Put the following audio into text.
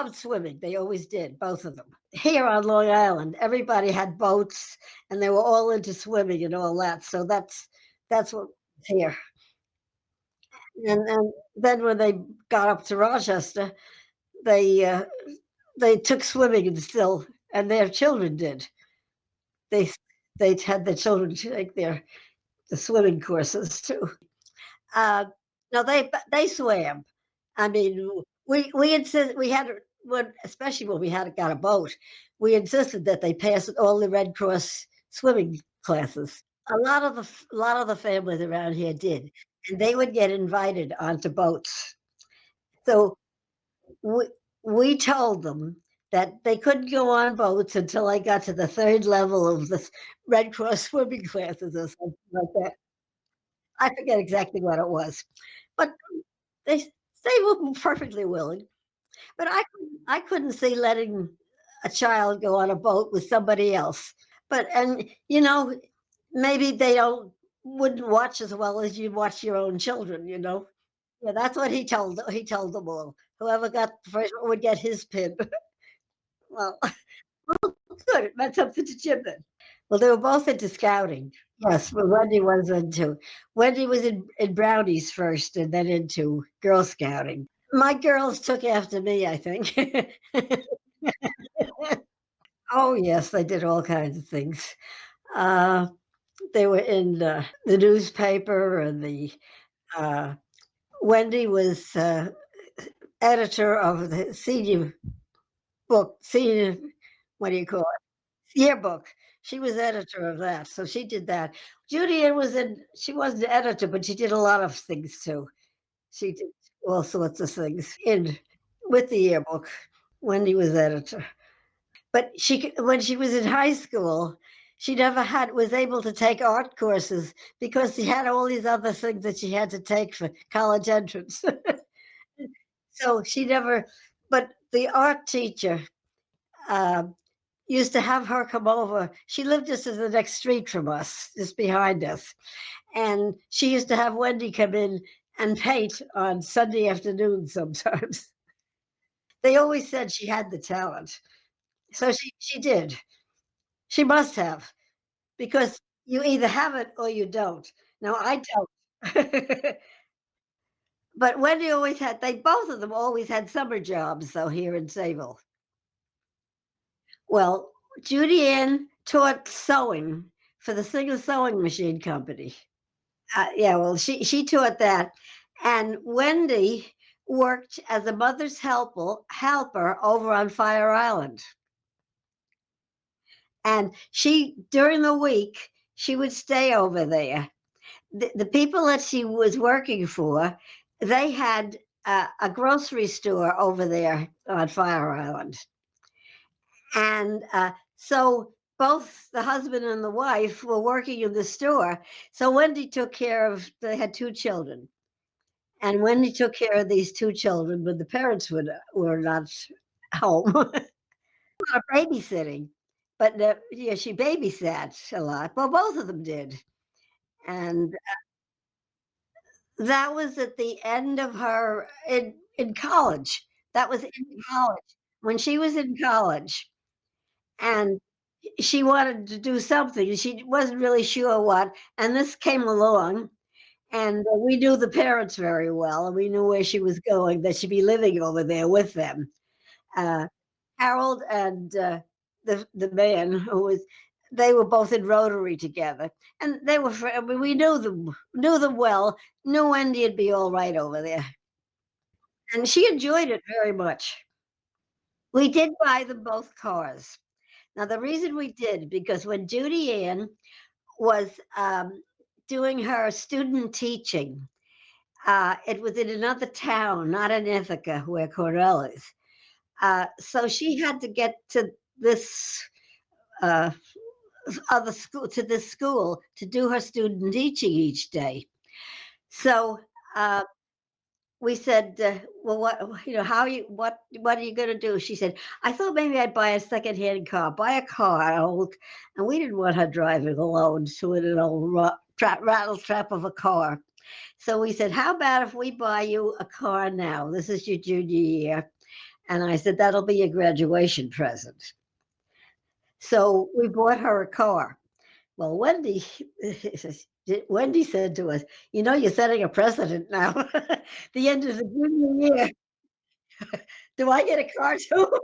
loved swimming. They always did, both of them. Here on Long Island, everybody had boats, and they were all into swimming and all that. So that's what was here. And then when they got up to Rochester, they uh, they took swimming and still, and their children did. They they had their children take the swimming courses too. Uh, no, they swam. I mean, we insist we had when especially when we had got a boat, we insisted that they pass all the Red Cross swimming classes. A lot of the families around here did, and they would get invited onto boats. So we we told them that they couldn't go on boats until I got to the third level of the Red Cross swimming classes or something like that. I forget exactly what it was, but they were perfectly willing. But I couldn't see letting a child go on a boat with somebody else. But and maybe they don't wouldn't watch as well as you watch your own children. Yeah, that's what he told them all. Whoever got the first one would get his pin. Well, good. It meant something to Jim then. Well, they were both into scouting. Yes, but Wendy was in Brownies first and then into Girl Scouting. My girls took after me, I think. Oh, yes, they did all kinds of things. Uh, they were in the newspaper and the uh, Wendy was editor of the senior, what do you call it? Yearbook. She was editor of that, so she did that. JudyAnn she wasn't an editor, but she did a lot of things too. She did all sorts of things in with the yearbook. Wendy was editor. But when she was in high school, she never was able to take art courses because she had all these other things that she had to take for college entrance. So she never, but the art teacher um, used to have her come over. She lived just in the next street from us, just behind us. And she used to have Wendy come in and paint on Sunday afternoons sometimes. They always said she had the talent. So she did. She must have, because you either have it or you don't. Now I don't. But Wendy they both of them always had summer jobs though here in Sayville. Well, Judy Ann taught sewing for the Singer Sewing Machine Company. Yeah, well, she taught that, and Wendy worked as a mother's helper over on Fire Island. And she during the week she would stay over there. The people that she was working for, they had a grocery store over there on Fire Island, and so both the husband and the wife were working in the store. So Wendy took care of. They had two children, and Wendy took care of these two children when the parents were not home. Not babysitting, but yeah, she babysat a lot. Well, both of them did, and that was at the end of her in college. That was in college when she was in college, and she wanted to do something. She wasn't really sure what, and this came along, and we knew the parents very well, and we knew where she was going. That she'd be living over there with them. Uh, Harold and the man who was they were both in Rotary together, and they were. I mean, we knew them well. Knew Wendy would be all right over there, and she enjoyed it very much. We did buy them both cars. Now the reason we did because when Judy Ann was doing her student teaching, it was in another town, not in Ithaca, where Cornell is. So she had to get to this uh, other school to this school to do her student teaching each day. So we said, "Well, how what are you going to do?" She said, "I thought maybe I'd buy a secondhand car, buy a car, old." And we didn't want her driving alone to an old rattle trap of a car. So we said, "How about if we buy you a car now? This is your junior year." And I said, "That'll be your graduation present." So we bought her a car. Well, Wendy said to us, "You know, you're setting a precedent now. The end of the junior year, do I get a car too?"